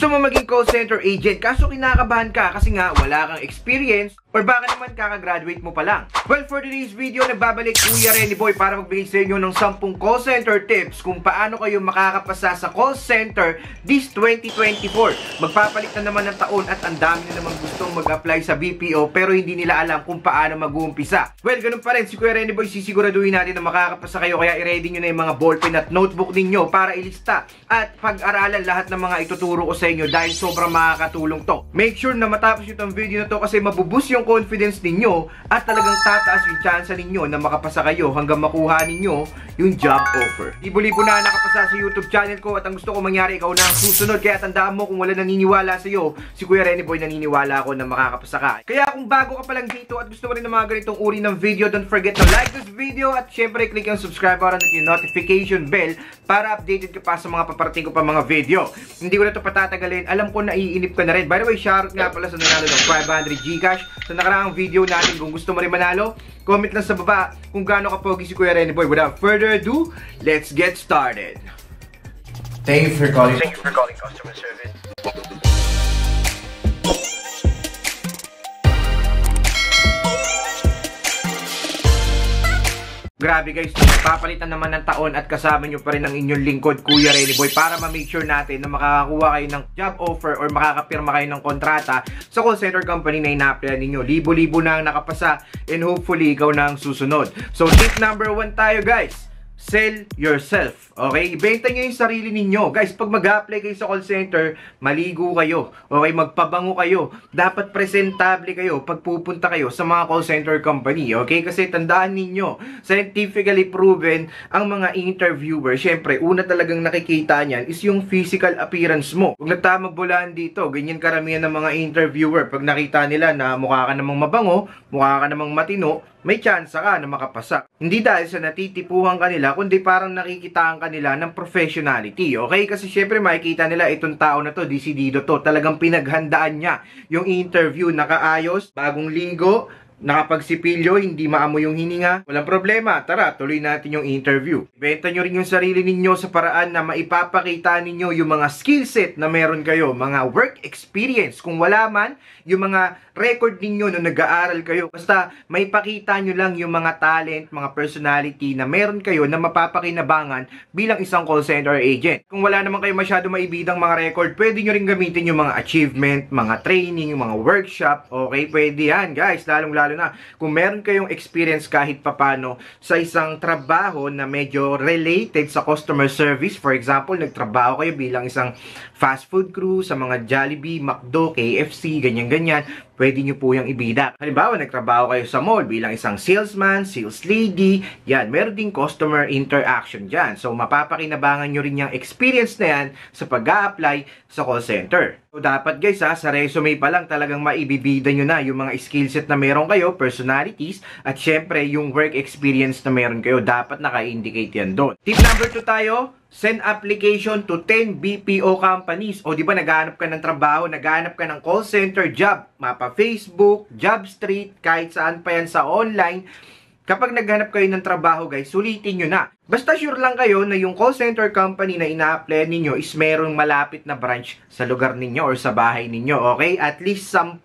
Gusto mo maging call center agent kaso kinakabahan ka kasi nga wala kang experience or baka naman kakagraduate mo pa lang. Well, for today's video, nagbabalik Kuya Renny Boy para magbigay sa inyo ng 10 call center tips kung paano kayo makakapasa sa call center this 2024. Magpapalit na naman ng taon at ang dami na naman gustong mag-apply sa BPO pero hindi nila alam kung paano mag-uumpisa. Well, ganun pa rin, si Kuya Renny Boy sisiguraduhin natin na makakapasa kayo kaya i-ready nyo na yung mga ballpen at notebook ninyo para ilista at pag-aralan lahat ng mga ituturo ko sa inyo dahil sobrang makakatulong to. Make sure na matapos nyo itong video na to kasi mabuboost yung confidence ninyo at talagang tataas yung chance ninyo na makapasa kayo hanggang makuha ninyo yung job offer. Libo-libo na nakapasa sa YouTube channel ko at ang gusto ko mangyari, ikaw na ang susunod. Kaya tandaan mo, kung wala naniniwala sa'yo, si Kuya Renny Boy naniniwala ako na makakapasa ka. Kaya kung bago ka pa lang dito at gusto mo rin ng mga ganitong uri ng video, don't forget to like this video at syempre click ang subscribe button at yung notification bell para updated ka pa sa mga paparating ko pa mga video. Hindi ko na ito patatagalin. Alam ko na iinip ka na rin. By the way, shoutout nga pala sa nanalo ng 500 Gcash sa nakaraang video natin. Kung gusto mo rin manalo, comment lang sa baba kung gaano kapogi si Kuya Renny Boy. Without further ado, let's get started. Thank you for calling customer service. Grabe guys, papalitan naman ng taon at kasama nyo pa rin ang inyong lingkod, Kuya Renny Boy, para ma-make sure natin na makakakuha kayo ng job offer or makakapirma kayo ng kontrata sa call center company na ina-applyan ninyo. Libo-libo na ang nakapasa and hopefully ikaw na ang susunod. So tip number 1 tayo guys. Sell yourself. Okay? Ibenta nyo yung sarili ninyo. Guys, pag mag-apply kayo sa call center, maligo kayo. Okay? Magpabango kayo. Dapat presentable kayo pag pupunta kayo sa mga call center company. Okay? Kasi tandaan ninyo, scientifically proven, ang mga interviewer, syempre, una talagang nakikita niyan is yung physical appearance mo. Huwag nagtamagbulaan dito. Ganyan karamihan ng mga interviewer. Pag nakita nila na mukha ka namang mabango, mukha ka namang matino, may chance ka na makapasa. Hindi dahil sa natitipuhan kanila, kundi parang nakikitaan kanila ng professionality. Okay? Kasi syempre makikita nila itong tao na to, desidido to. Talagang pinaghandaan niya yung interview, nakaayos, bagong ligo, nakapagsipilyo, hindi maamoy yung hininga. Walang problema. Tara, tuloy natin yung interview. Ibenta nyo rin yung sarili ninyo sa paraan na maipapakita ninyo yung mga skill set na meron kayo, mga work experience. Kung wala man, yung mga record ninyo nung nag-aaral kayo. Basta maipakita nyo lang yung mga talent, mga personality na meron kayo na mapapakinabangan bilang isang call center agent. Kung wala naman kayo masyado maibidang mga record, pwede nyo rin gamitin yung mga achievement, mga training, yung mga workshop. Okay, pwede yan guys. Lalong-lalo na kung meron kayong experience kahit papano sa isang trabaho na medyo related sa customer service. For example, nagtrabaho kayo bilang isang fast food crew sa mga Jollibee, McDo, KFC, ganyan-ganyan. Pwede nyo po yung ibida. Halimbawa, nagtrabaho kayo sa mall bilang isang salesman, sales lady, yan, meron ding customer interaction dyan. So, mapapakinabangan nyo rin yung experience na yan sa pag-a-apply sa call center. So, dapat guys sa resume pa lang talagang maibibida nyo na yung mga skill set na meron kayo, personalities, at syempre yung work experience na meron kayo. Dapat naka-indicate yan doon. Tip number 2 tayo. Send application to 10 BPO companies. O di ba naghahanap ka ng trabaho, naghahanap ka ng call center job, mapa Facebook, Jobstreet, kahit saan pa yan sa online. Kapag naghanap kayo ng trabaho guys, sulitin nyo na. Basta sure lang kayo na yung call center company na ina-apply ninyo is merong malapit na branch sa lugar ninyo or sa bahay ninyo. Okay? At least 10.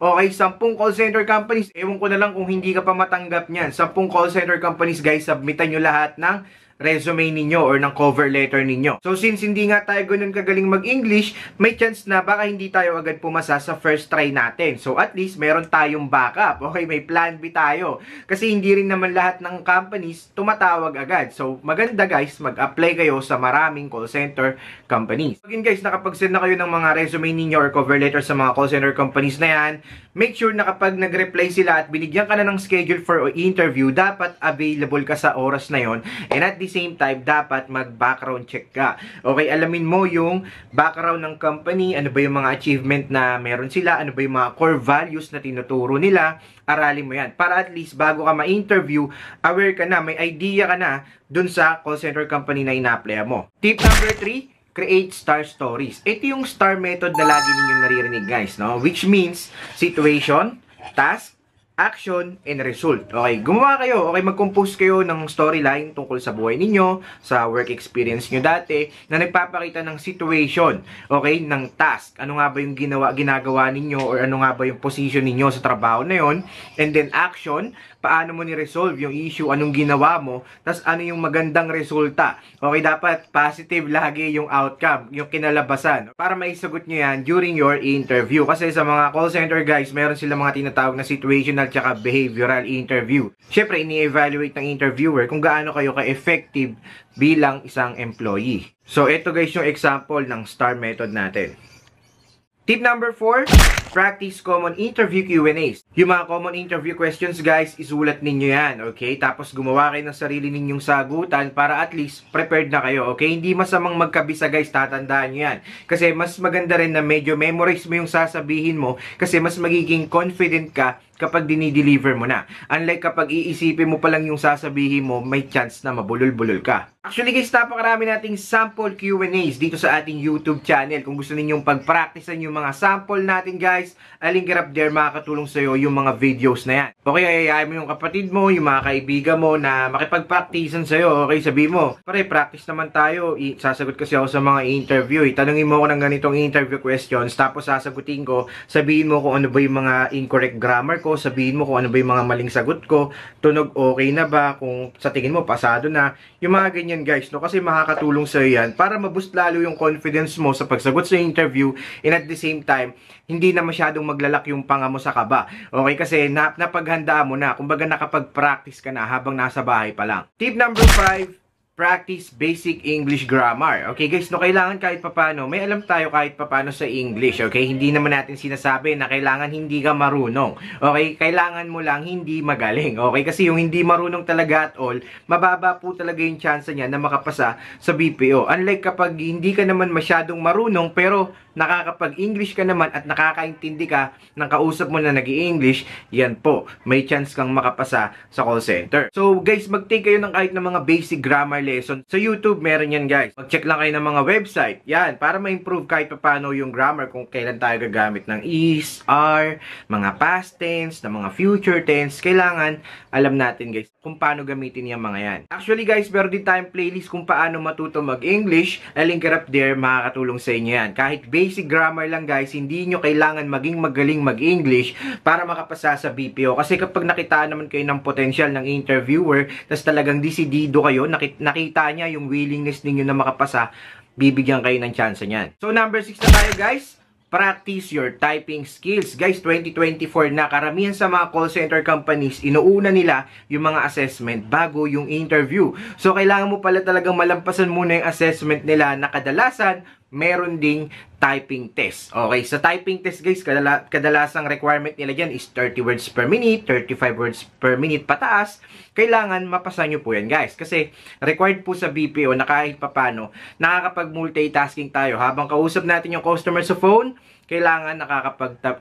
Okay, 10 call center companies. Ewan ko na lang kung hindi ka pa matanggap niyan. 10 call center companies guys, submitan nyo lahat ng resume ninyo or ng cover letter ninyo. So since hindi nga tayo ganun kagaling mag-English, may chance na baka hindi tayo agad pumasa sa first try natin. So at least meron tayong backup. Okay, may plan B tayo. Kasi hindi rin naman lahat ng companies tumatawag agad. So maganda guys, mag-apply kayo sa maraming call center companies. Again guys, nakapag-send na kayo ng mga resume ninyo or cover letter sa mga call center companies na yan, make sure na kapag nag-reply sila at binigyan ka na ng schedule for interview, dapat available ka sa oras na yon. And at the same time, dapat mag-background check ka. Okay, alamin mo yung background ng company, ano ba yung mga achievement na meron sila, ano ba yung mga core values na tinuturo nila, aralin mo yan. Para at least bago ka ma-interview, aware ka na, may idea ka na dun sa call center company na ina-apply mo. Tip number 3, create star stories. Ito yung star method na lagi ninyong naririnig guys, no? Which means situation, task, action, and result. Okay, gumawa kayo. Okay, mag-compose kayo ng storyline tungkol sa buhay ninyo, sa work experience nyo dati, na nagpapakita ng situation, okay, ng task. Ano nga ba yung ginagawa ninyo, or ano nga ba yung position ninyo sa trabaho na yon. And then action, paano mo ni-resolve yung issue, anong ginawa mo, tas ano yung magandang resulta. Okay, dapat positive lagi yung outcome, yung kinalabasan, para maisagot nyo yan during your interview. Kasi sa mga call center guys, meron sila mga tinatawag na situational tsaka behavioral interview. Syempre, ini-evaluate ng interviewer kung gaano kayo ka-effective bilang isang employee. So, ito guys yung example ng STAR method natin. Tip number 4, practice common interview Q&As. Yung mga common interview questions guys, isulat ninyo yan, okay? Tapos gumawa kayo ng sarili ninyong sagutan para at least prepared na kayo, okay? Hindi masamang magkabisa guys, tatandaan nyo yan. Kasi mas maganda rin na medyo memorize mo yung sasabihin mo kasi mas magiging confident ka kapag dinideliver mo na. Unlike kapag iisipin mo pa lang yung sasabihin mo, may chance na mabulol-bulol ka. Actually guys, napakarami nating sample Q&As dito sa ating YouTube channel. Kung gusto ninyong pag-practicean yung mga sample natin guys, I'll link it up there, makakatulong sa'yo yung mga videos na yan. Okay, ayayain mo yung kapatid mo, yung mga kaibigan mo na makipag-practicean sa'yo. Okay, sabihin mo, pare, practice naman tayo. Sasagot kasi ako sa mga interview. Tanungin mo ako ng ganitong interview questions, tapos sasagutin ko, sabihin mo kung ano ba yung mga incorrect grammar ko, sabihin mo kung ano ba yung mga maling sagot ko, tunog okay na ba, kung sa tingin mo pasado na, yung mga ganyan guys, no? Kasi makakatulong sa yan para ma-boost lalo yung confidence mo sa pagsagot sa interview, and at the same time, hindi na masyadong maglalak yung panga mo sa kaba. Okay, kasi napaghanda mo na, kumbaga nakapag-practice ka na habang nasa bahay pa lang. Tip number 5, practice basic English grammar. Okay guys, no, kailangan kahit papano, may alam tayo kahit papano sa English, okay? Hindi naman natin sinasabi na kailangan hindi ka marunong. Okay? Kailangan mo lang hindi magaling. Okay? Kasi yung hindi marunong talaga at all, mababa po talaga yung chance niya na makapasa sa BPO. Unlike kapag hindi ka naman masyadong marunong, pero nakakapag-English ka naman at nakakaintindi ka ng kausap mo na nag-i-English, yan po, may chance kang makapasa sa call center. So guys, mag-take kayo ng kahit ng mga basic grammar lesson. Sa YouTube, meron yan guys. Mag-check lang kayo ng mga website. Yan, para ma-improve kahit paano yung grammar kung kailan tayo gagamit ng is, are, mga past tense, ng mga future tense. Kailangan alam natin guys kung paano gamitin yung mga yan. Actually guys, meron din tayong playlist kung paano matuto mag-English. I'll link it up there, makakatulong sa inyo yan. Kahit basic grammar lang guys, hindi nyo kailangan maging magaling mag-English para makapasa sa BPO. Kasi kapag nakita naman kayo ng potential ng interviewer, tas talagang desidido kayo, nakita niya yung willingness ninyo na makapasa, bibigyan kayo ng chance niyan. So number 6 na tayo guys. Practice your typing skills. Guys, 2024 na, karamihan sa mga call center companies, inuuna nila yung mga assessment bago yung interview. So, kailangan mo pala talagang malampasan muna yung assessment nila na kadalasan, meron ding typing test. Okay, sa typing test guys, kadalasang requirement nila dyan is 30 words per minute, 35 words per minute pataas. Kailangan mapasa nyo po yan guys. Kasi required po sa BPO na kahit papano, nakakapag-multitasking tayo. Habang kausap natin yung customer sa phone, kailangan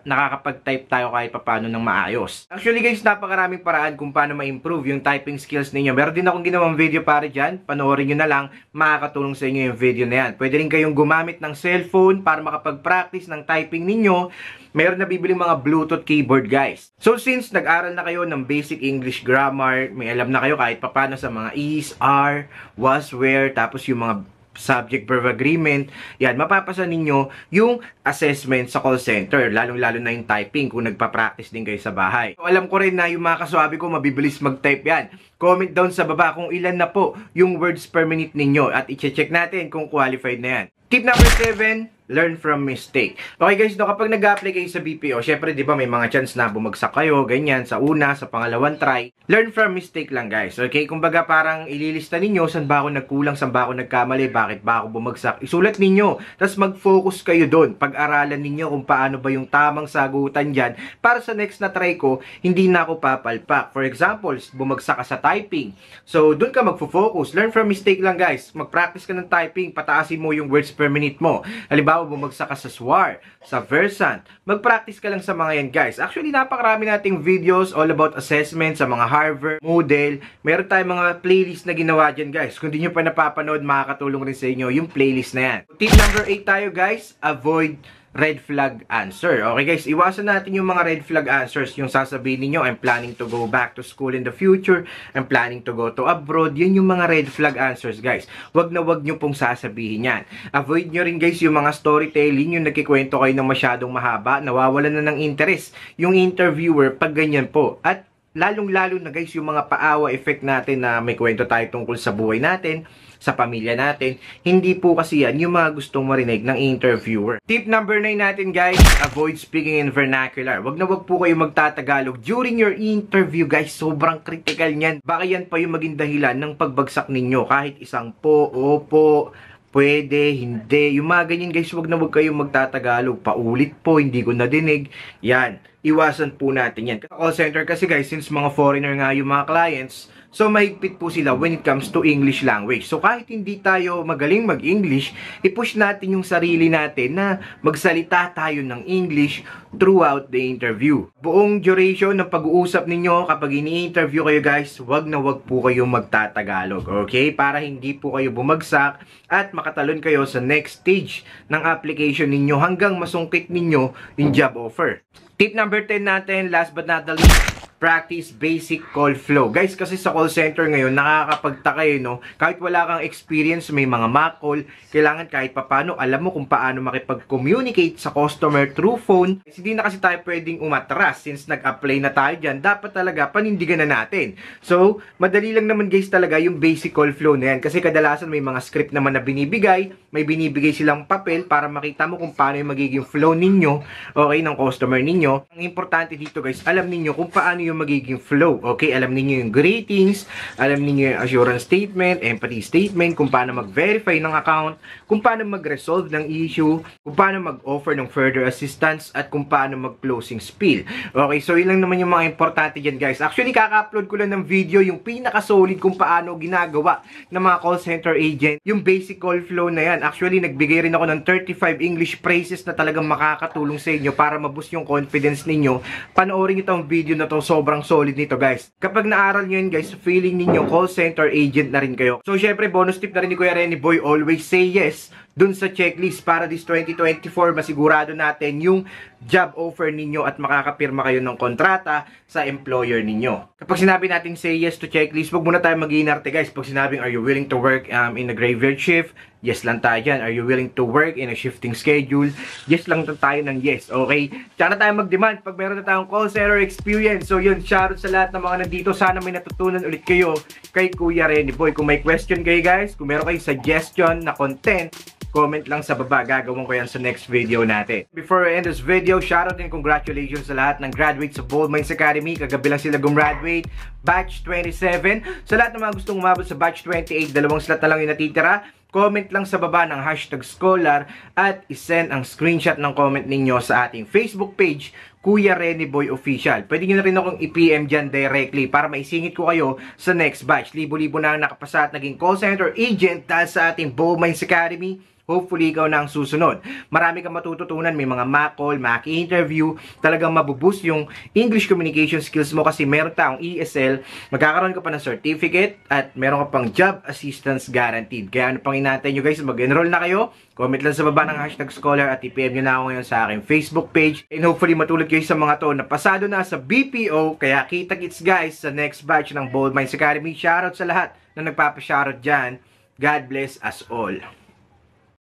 nakakapag-type tayo kahit papano ng maayos. Actually guys, napakaraming paraan kung paano ma-improve yung typing skills ninyo. Meron din akong ginawang video para dyan. Panoorin nyo na lang, makakatulong sa inyo yung video na yan. Pwede rin kayong gumamit ng cellphone para makapag-practice ng typing ninyo. Meron na bibiling mga Bluetooth keyboard guys. So since nag-aral na kayo ng basic English grammar, may alam na kayo kahit papano sa mga is, are, was, were, tapos yung mga subject verb agreement, yan, mapapasa ninyo yung assessment sa call center, lalong-lalo na yung typing kung nagpa-practice din kayo sa bahay. So, alam ko rin na yung mga kaswabe ko, mabibilis mag-type yan. Comment down sa baba kung ilan na po yung words per minute ninyo at i-check natin kung qualified na yan. Tip number 7, learn from mistake. Okay guys, no, kapag nag-apply kayo sa BPO, syempre, di ba, may mga chance na bumagsak kayo, ganyan, sa una, sa pangalawang try. Learn from mistake lang guys, okay? Kumbaga parang ililista ninyo, saan ba ako nagkulang, saan ba ako nagkamali, bakit ba ako bumagsak. Isulat ninyo, tapos mag-focus kayo doon. Pag-aralan ninyo kung paano ba yung tamang sagutan dyan, para sa next na try ko, hindi na ako papalpak. For example, bumagsak ka sa typing. So, doon ka mag-focus. Learn from mistake lang guys. Mag-practice ka ng typing, pataasin mo yung words per minute mo. Halimbawa, bumagsak ka sa SWAR, sa Versant. Mag-practice ka lang sa mga yan guys. Actually, napakarami nating videos all about assessment sa mga Harvard, Moodle. Meron tayong mga playlist na ginawa dyan guys. Kung di nyo pa napapanood, makakatulong rin sa inyo yung playlist na yan. Tip number 8 tayo guys, avoid red flag answer. Okay guys, iwasan natin yung mga red flag answers. Yung sasabihin niyo, I'm planning to go back to school in the future, I'm planning to go to abroad. Yun yung mga red flag answers guys. Wag na wag nyo pong sasabihin yan. Avoid nyo rin guys yung mga storytelling, yung nagkikwento kayo ng masyadong mahaba, nawawalan na ng interest yung interviewer pag ganyan po. At lalong-lalo na guys yung mga paawa effect natin na may kwento tayo tungkol sa buhay natin, sa pamilya natin. Hindi po kasi yan yung mga gustong marinig ng interviewer. Tip number 9 natin guys, avoid speaking in vernacular. Wag na wag po kayo magtatagalog during your interview guys. Sobrang critical niyan. Baka yan pa yung maging dahilan ng pagbagsak ninyo. Kahit isang po, opo, pwede, hindi. Yung mga ganyan guys, wag na wag kayong magtatagalog. Paulit po, hindi ko nadinig. Yan, iwasan po natin yan. Call center kasi guys, since mga foreigner nga yung mga clients, so mahigpit po sila when it comes to English language. So kahit hindi tayo magaling mag-English, i-push natin yung sarili natin na magsalita tayo ng English throughout the interview. Buong duration ng pag-uusap ninyo kapag ini-interview kayo guys, wag na wag po kayong magtatagalog. Okay? Para hindi po kayo bumagsak at makatalon kayo sa next stage ng application ninyo hanggang masungkit ninyo yung job offer. Tip number 10 natin, last but not the least, practice basic call flow. Guys, kasi sa call center ngayon, nakakapagtaka no? Kahit wala kang experience, may mga mock call, kailangan kahit papano, alam mo kung paano makipag-communicate sa customer through phone. Hindi na kasi tayo pwedeng umatras since nag-apply na tayo dyan. Dapat talaga panindigan na natin. So, madali lang naman guys talaga yung basic call flow na yan. Kasi kadalasan may mga script naman na binibigay, may binibigay silang papel para makita mo kung paano yung magiging flow ninyo, okay, ng customer ninyo. Ang importante dito guys, alam ninyo kung paano yung magiging flow. Okay, alam niyo yung greetings, alam niyo yung assurance statement, empathy statement, kung paano mag-verify ng account, kung paano mag-resolve ng issue, kung paano mag-offer ng further assistance, at kung paano mag-closing spiel. Okay, so yun lang naman yung mga importante dyan guys. Actually, kaka-upload ko lang ng video yung pinaka-solid kung paano ginagawa ng mga call center agent, yung basic call flow na yan. Actually, nagbigay rin ako ng 35 English phrases na talagang makakatulong sa inyo para maboost yung confidence ninyo. Panoorin itong video na to, sobrang solid nito guys. Kapag naaral nyo yun guys, feeling ninyo call center agent na rin kayo. So syempre, bonus tip na rin ni Kuya Renny Boy, always say yes dun sa checklist para this 2024 masigurado natin yung job offer ninyo at makakapirma kayo ng kontrata sa employer ninyo. Kapag sinabi natin say yes to checklist, wag muna tayo mag-iinarte guys. Pag sinabing are you willing to work in a graveyard shift, yes lang tayo dyan. Are you willing to work in a shifting schedule? Yes lang tayo ng yes, okay? Tsaka na tayo mag-demand pag meron na tayong call center experience. So yun, shoutout sa lahat ng mga nandito. Sana may natutunan ulit kayo kay Kuya Renny Boy. Kung may question kayo guys, kung meron kayo suggestion na content, comment lang sa baba. Gagawin ko yan sa next video natin. Before I end this video, shoutout and congratulations sa lahat ng graduates sa Bold Minds Academy. Kagabi lang sila gumraduate. Batch 27. Sa lahat ng mga gustong umabot sa Batch 28, 2 slot na lang yung natitira. Comment lang sa baba ng #scholar at isend ang screenshot ng comment ninyo sa ating Facebook page, Kuya Renny Boy Official. Pwede nyo na rin akong i-PM dyan directly para maisingit ko kayo sa next batch. Libo-libo na ang nakapasa at naging call center agent dahil sa ating Bold Minds Academy. Hopefully, ikaw na ang susunod. Marami kang matututunan. May mga mock call, mock interview. Talagang mabuboost yung English communication skills mo kasi meron tayong ESL. Magkakaroon ka pa ng certificate at meron ka pang job assistance guaranteed. Kaya ano pang inaantay nyo guys? Mag-enroll na kayo. Comment lang sa baba ng #scholar at i-PM nyo na ako ngayon sa aking Facebook page. And hopefully, matulad kayo sa mga to na pasado na sa BPO. Kaya kita-kits guys sa next batch ng Bold Minds Academy. Shoutout sa lahat na nagpapa-shoutout dyan. God bless us all.